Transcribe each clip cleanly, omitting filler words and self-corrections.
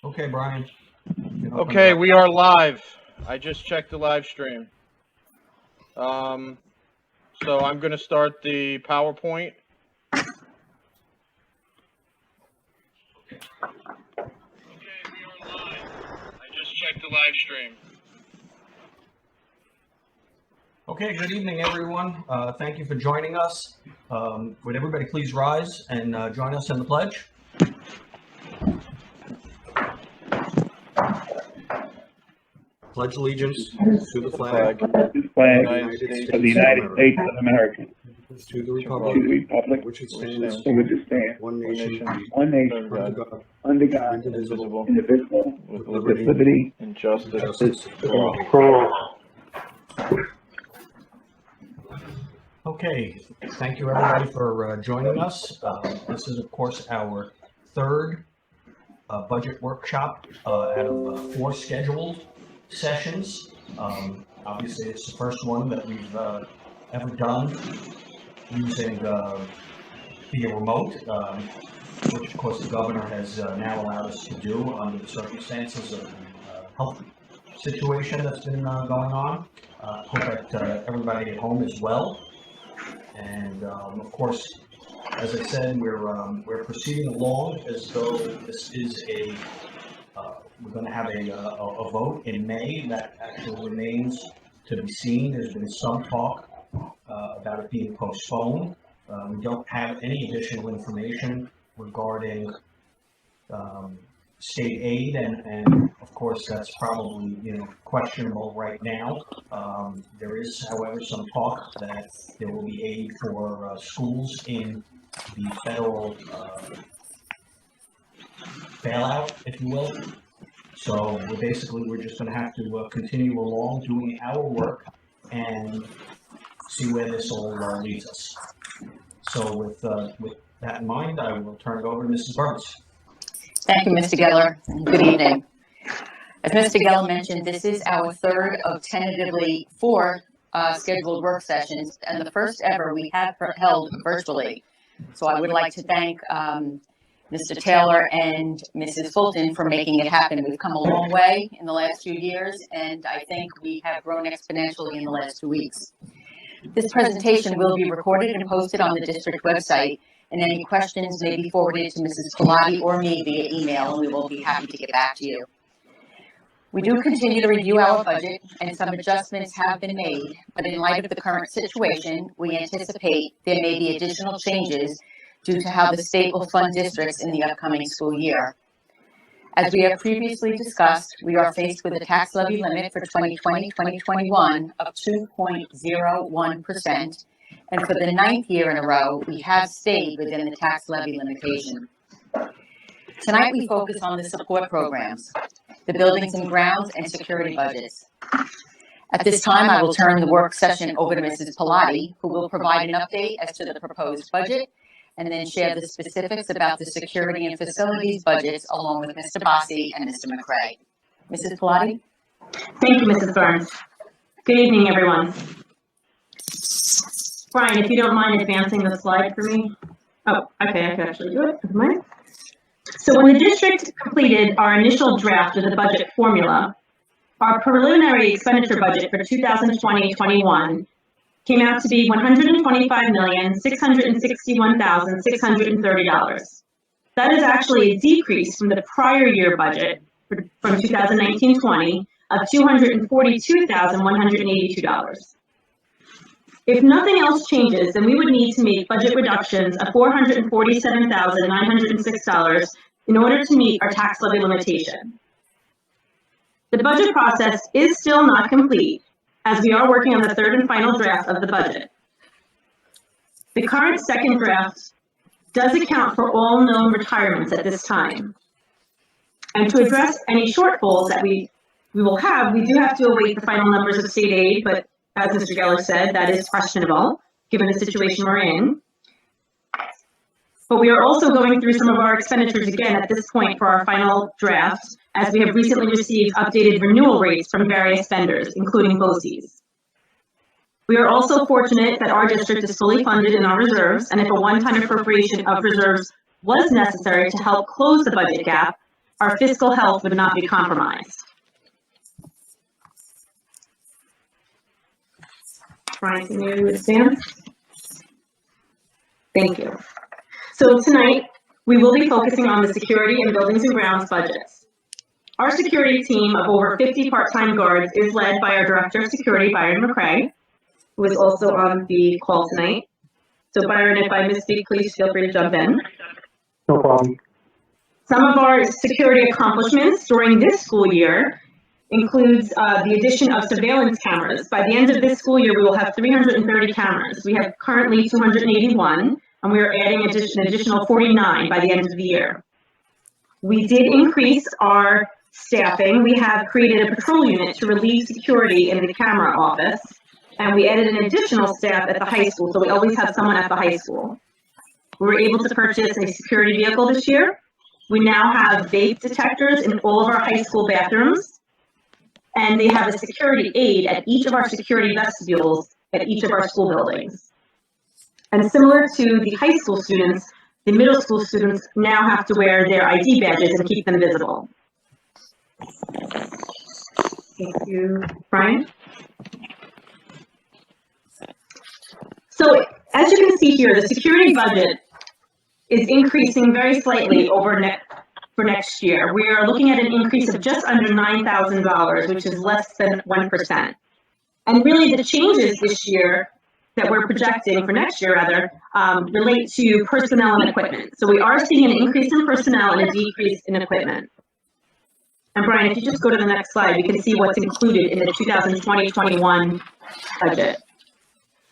Okay, Brian. Okay, we are live. I just checked the live stream. So I'm going to start the PowerPoint. Okay, we are live. I just checked the live stream. Okay, good evening, everyone. Thank you for joining us. Would everybody please rise and join us in the pledge? Pledge allegiance to the flag of the United States of America, to the to the republic which it stands, for which it stands, one nation, one nation, under God, indivisible, indivisible, with with liberty liberty and justice justice for all. for all. Okay, thank you everybody for joining us. This is, of course, our third budget workshop out of 4 scheduled sessions. Obviously, it's the first one that we've ever done using via remote, which of course the governor has now allowed us to do under the circumstances of the health situation that's been going on. Hope that everybody at home is well. And of course, as I said, we're proceeding along as though this is we're going to have a vote in May. That actually remains to be seen. There's been some talk about it being postponed. We don't have any additional information regarding state aid, and of course that's probably questionable right now. There is, however, some talk that there will be aid for schools in the federal bailout, if you will. So we're just going to have to continue along doing our work and see where this all leads us. So with that in mind, I will turn it over to Mrs. Burns. Thank you, Mr. Geller, and good evening. As Mr. Geller mentioned, this is our third of tentatively 4 scheduled work sessions, and the first ever we have held virtually. So I would like to thank Mr. Taylor and Mrs. Fulton for making it happen. We've come a long way in the last few years, and I think we have grown exponentially in the last 2 weeks. This presentation will be recorded and posted on the district website, and any questions may be forwarded to Mrs. Pilati or me via email, and we will be happy to get back to you. We do continue to review our budget, and some adjustments have been made, but in light of the current situation, we anticipate there may be additional changes due to how the state will fund districts in the upcoming school year. As we have previously discussed, we are faced with a tax levy limit for 2020-2021 of 2.01%, and for the 9th year in a row, we have stayed within the tax levy limitation. Tonight, we focus on the support programs, the buildings and grounds, and security budgets. At this time, I will turn the work session over to Mrs. Pilati, who will provide an update as to the proposed budget, and then share the specifics about the security and facilities budgets along with Mr. Bossi and Mr. McCray. Mrs. Pilati? Thank you, Mrs. Burns. Good evening, everyone. Brian, if you don't mind advancing the slide for me. Oh, okay, I can actually do it. Never mind. So when the district completed our initial draft of the budget formula, our preliminary expenditure budget for 2020-21 came out to be $125,661,630. That is actually a decrease from the prior year budget from 2019-20 of $242,182. If nothing else changes, then we would need to make budget reductions of $447,906 in order to meet our tax levy limitation. The budget process is still not complete, as we are working on the third and final draft of the budget. The current second draft does account for all known retirements at this time. And to address any shortfalls that we will have, we do have to await the final numbers of state aid, but as Mr. Geller said, that is questionable given the situation we're in. But we are also going through some of our expenditures again at this point for our final draft, as we have recently received updated renewal rates from various vendors, including BOCES. We are also fortunate that our district is fully funded in our reserves, and if a one-time appropriation of reserves was necessary to help close the budget gap, our fiscal health would not be compromised. Brian, can you advance? Thank you. So tonight, we will be focusing on the security and buildings and grounds budgets. Our security team of over 50 part-time guards is led by our Director of Security, Byron McCrae, who is also on the call tonight. So Byron, if I misspeak, please feel free to jump in. No problem. Some of our security accomplishments during this school year includes the addition of surveillance cameras. By the end of this school year, we will have 330 cameras. We have currently 281, and we are adding an additional 49 by the end of the year. We did increase our staffing. We have created a patrol unit to relieve security in the camera office, and we added an additional staff at the high school, so we always have someone at the high school. We were able to purchase a security vehicle this year. We now have vape detectors in all of our high school bathrooms, and they have a security aid at each of our security vestibules at each of our school buildings. And similar to the high school students, the middle school students now have to wear their ID badges and keep them visible. Thank you, Brian. So as you can see here, the security budget is increasing very slightly for next year. We are looking at an increase of just under $9,000, which is less than 1%. And really the changes this year that we're projecting for next year rather, relate to personnel and equipment. So we are seeing an increase in personnel and a decrease in equipment. And Brian, if you just go to the next slide, you can see what's included in the 2020-21 budget.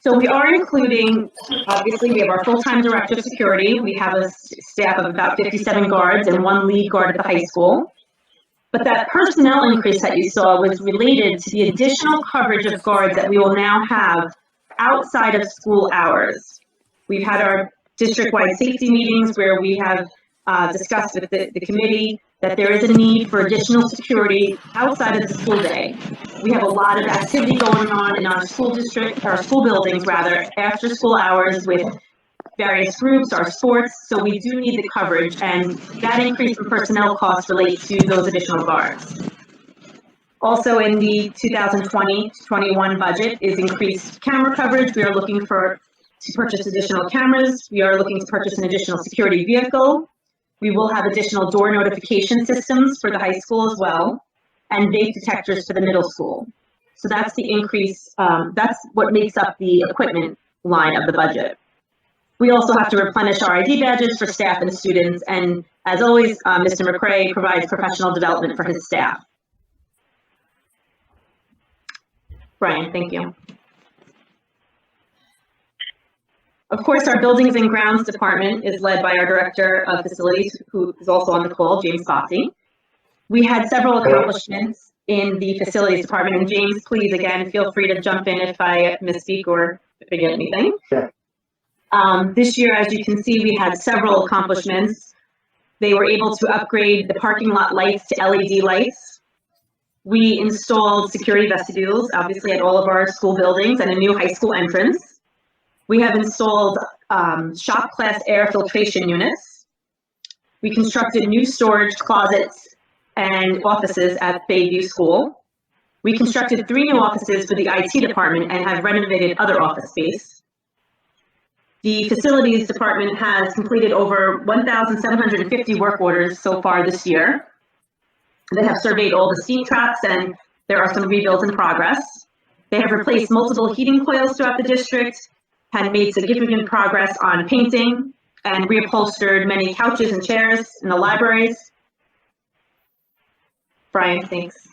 So we are including, obviously, we have our full-time director of security. We have a staff of about 57 guards and 1 lead guard at the high school. But that personnel increase that you saw was related to the additional coverage of guards that we will now have outside of school hours. We've had our district-wide safety meetings where we have discussed with the committee that there is a need for additional security outside of the school day. We have a lot of activity going on in our school district, our school buildings rather, after school hours with various groups, our sports, so we do need the coverage, and that increase in personnel costs relates to those additional guards. Also in the 2020-21 budget is increased camera coverage. We are looking to purchase additional cameras. We are looking to purchase an additional security vehicle. We will have additional door notification systems for the high school as well, and vape detectors for the middle school. So that's the increase, that's what makes up the equipment line of the budget. We also have to replenish our ID badges for staff and students, and as always, Mr. McCrae provides professional development for his staff. Brian, thank you. Of course, our Buildings and Grounds Department is led by our Director of Facilities, who is also on the call, James Fossey. We had several accomplishments in the Facilities Department, and James, please, again, feel free to jump in if I misspeak or forget anything. Sure. This year, as you can see, we had several accomplishments. They were able to upgrade the parking lot lights to LED lights. We installed security vestibules, obviously, at all of our school buildings and a new high school entrance. We have installed shop class air filtration units. We constructed new storage closets and offices at Bayview School. We constructed 3 new offices for the IT department and have renovated other office space. The Facilities Department has completed over 1,750 work orders so far this year. They have surveyed all the steam traps, and there are some rebuilds in progress. They have replaced multiple heating coils throughout the district, had made significant progress on painting, and reupholstered many couches and chairs in the libraries. Brian, thanks.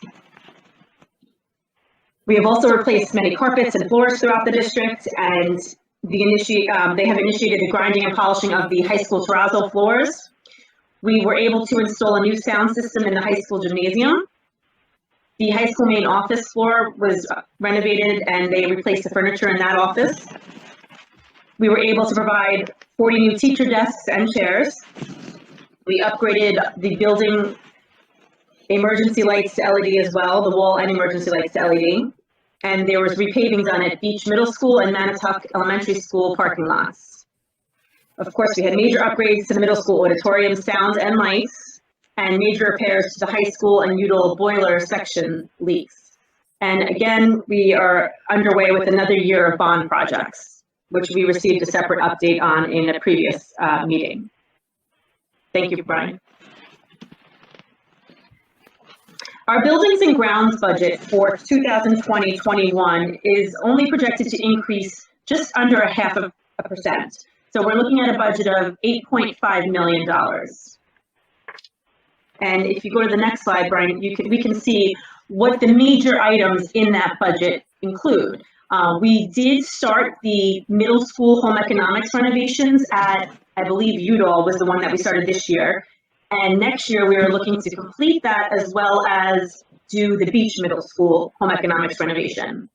We have also replaced many carpets and floors throughout the district, and they have initiated the grinding and polishing of the high school terrazzo floors. We were able to install a new sound system in the high school gymnasium. The high school main office floor was renovated, and they replaced the furniture in that office. We were able to provide 40 new teacher desks and chairs. We upgraded the building emergency lights to LED as well, the wall and emergency lights to LED. And there was repaving done at Beach Middle School and Manatuck Elementary School parking lots. Of course, we had major upgrades to the middle school auditorium, sound and lights, and major repairs to the high school and Udall boiler section leaks. And again, we are underway with another year of bond projects, which we received a separate update on in a previous meeting. Thank you, Brian. Our buildings and grounds budget for 2020-21 is only projected to increase just under 0.5%. So we're looking at a budget of $8.5 million. And if you go to the next slide, Brian, we can see what the major items in that budget include. We did start the middle school home economics renovations at, I believe Udall was the one that we started this year. And next year we are looking to complete that as well as do the Beach Middle School home economics renovation.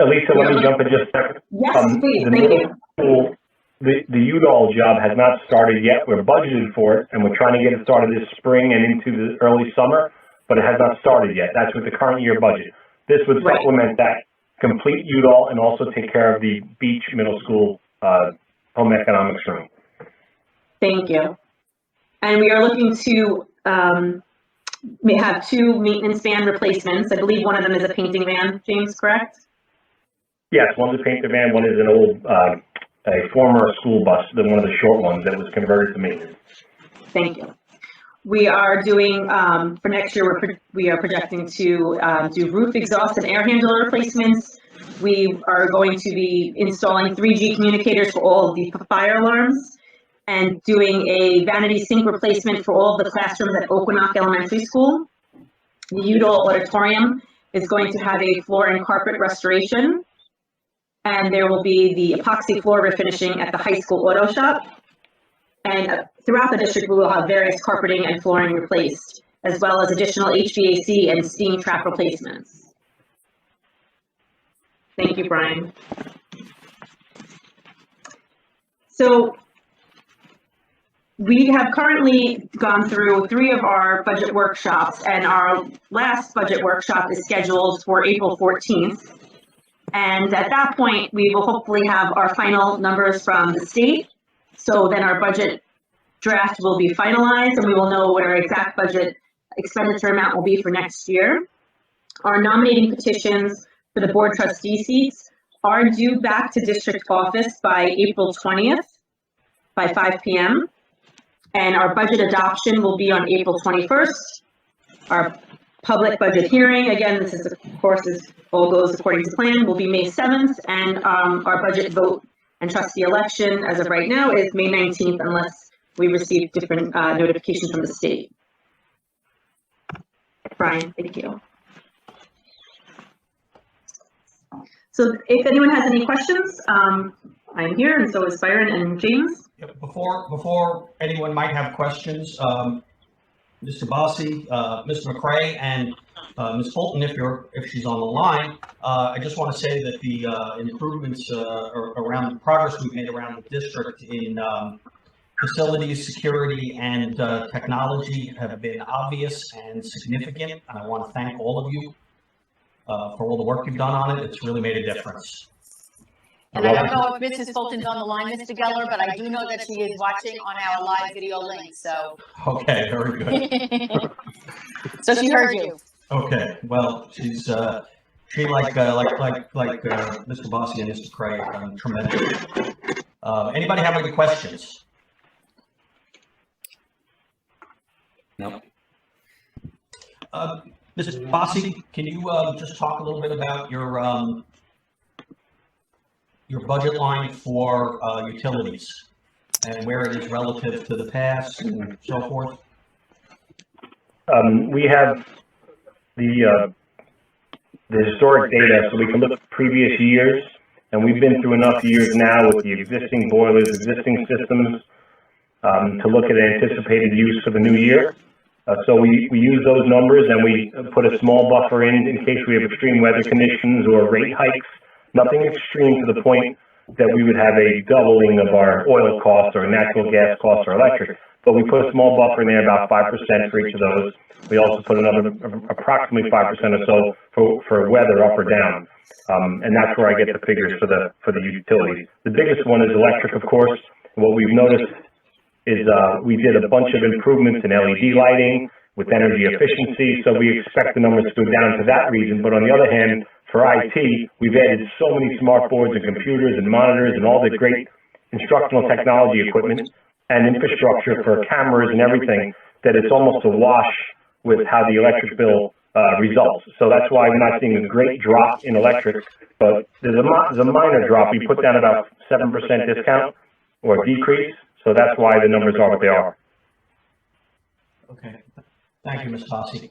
Lisa, let me jump in just a second. Yes, please, thank you. School, the Udall job has not started yet. We're budgeted for it, and we're trying to get it started this spring and into the early summer, but it has not started yet. That's with the current year budget. This would supplement that, complete Udall, and also take care of the Beach Middle School home economics room. Thank you. And we are looking to we have 2 maintenance van replacements. I believe one of them is a painting van, James, correct? Yes, one's a painter van, one is an old, a former school bus, one of the short ones that was converted to maintenance. Thank you. We are doing, for next year, we are projecting to do roof exhaust and air handler replacements. We are going to be installing 3G communicators for all of the fire alarms and doing a vanity sink replacement for all of the classrooms at Oakenock Elementary School. The Udall Auditorium is going to have a floor and carpet restoration. And there will be the epoxy floor refinishing at the high school auto shop. And throughout the district, we will have various carpeting and flooring replaced, as well as additional HVAC and steam trap replacements. Thank you, Brian. So we have currently gone through 3 of our budget workshops, and our last budget workshop is scheduled for April 14th. And at that point, we will hopefully have our final numbers from the state. So then our budget draft will be finalized and we will know what our exact budget expenditure amount will be for next year. Our nominating petitions for the board trustee seats are due back to district office by April 20th by 5 p.m. And our budget adoption will be on April 21st. Our public budget hearing, again, this is, of course, as all goes according to plan, will be May 7th, and our budget vote and trustee election, as of right now, is May 19th, unless we receive different notifications from the state. Brian, thank you. So if anyone has any questions, I'm here, and so is Byron and James. Before anyone might have questions, Mr. Bossy, Mr. McCray, and Ms. Fulton, if she's on the line, I just want to say that the improvements around the progress we've made around the district in facilities, security, and technology have been obvious and significant. And I want to thank all of you for all the work you've done on it. It's really made a difference. And I don't know if Mrs. Fulton's on the line, Mr. Geller, but I do know that she is watching on our live video link, so. Okay, very good. So she heard you. Okay, well, she's she like Mr. Bossy and Mr. Craig have done tremendous. Anybody have any questions? No. Mr. Bossy, can you just talk a little bit about your budget line for utilities and where it is relative to the past and so forth? We have the historic data, so we can look at previous years, and we've been through enough years now with the existing boilers, existing systems, to look at anticipated use for the new year. So we use those numbers and we put a small buffer in case we have extreme weather conditions or rate hikes. Nothing extreme to the point that we would have a doubling of our oil costs or natural gas costs or electric. But we put a small buffer in there, about 5% for each of those. We also put another approximately 5% or so for weather up or down. And that's where I get the figures for the utilities. The biggest one is electric, of course. What we've noticed is we did a bunch of improvements in LED lighting with energy efficiency, so we expect the numbers to go down to that reason. But on the other hand, for IT, we've added so many smart boards and computers and monitors and all the great instructional technology equipment and infrastructure for cameras and everything that it's almost a wash with how the electric bill results. So that's why we're not seeing a great drop in electric, but there's a minor drop. We put down about 7% discount or decrease, so that's why the numbers are what they are. Okay. Thank you, Mr. Fossey.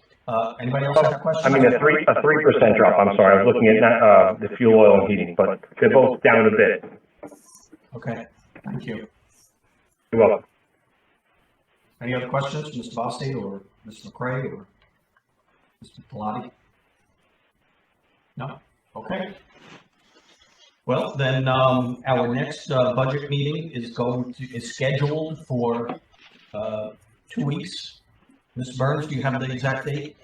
Anybody else have a question? I mean, a 3% drop. I'm sorry, I was looking at the fuel, oil, and heating, but they're both down a bit. Okay, thank you. You're welcome. Any other questions, Mr. Fossey or Mr. McCray or Mr. Pilati? No? Okay. Well, then, our next budget meeting is scheduled for 2 weeks. Ms. Burns, do you have the exact date?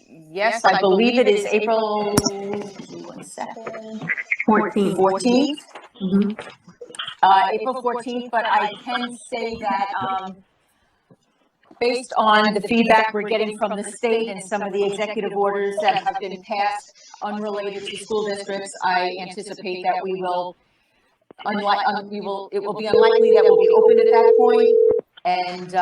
Yes, I believe it is April, 14th. 14th. Mhm. April 14th, but I can say that, based on the feedback we're getting from the state and some of the executive orders that have been passed unrelated to school districts, I anticipate that it will be unlikely that we'll be open at that point. And,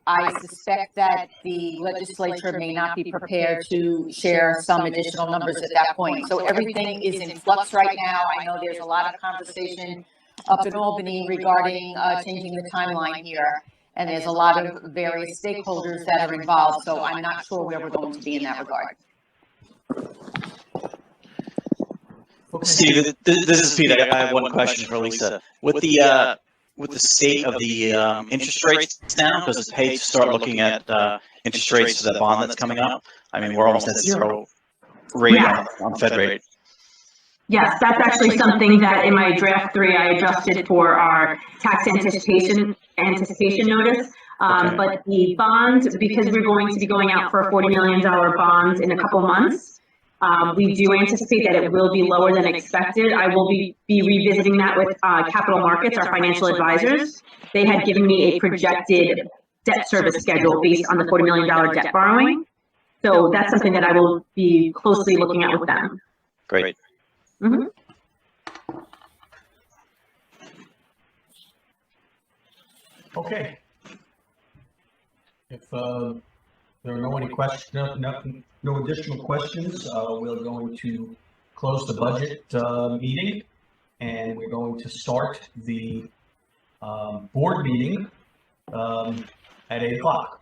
I suspect that the legislature may not be prepared to share some additional numbers at that point. So everything is in flux right now. I know there's a lot of conversation up in Albany regarding changing the timeline here. And there's a lot of various stakeholders that are involved. So I'm not sure where we're going to be in that regard. Okay. Steve, this is Pete. I have one question for Lisa. With the state of the interest rates now, does it pay to start looking at interest rates for the bond that's coming up? I mean, we're almost at zero rate on Fed rate. Yes, that's actually something that in my draft 3 I adjusted for our tax anticipation notice. But the bonds, because we're going to be going out for a $40 million bonds in a couple months, we do anticipate that it will be lower than expected. I will be revisiting that with Capital Markets, our financial advisors. They had given me a projected debt service schedule based on the $40 million debt borrowing. So that's something that I will be closely looking at with them. Great. Mm-hmm. Okay. If there are no additional questions, we're going to close the budget meeting, and we're going to start the board meeting at 8 o'clock.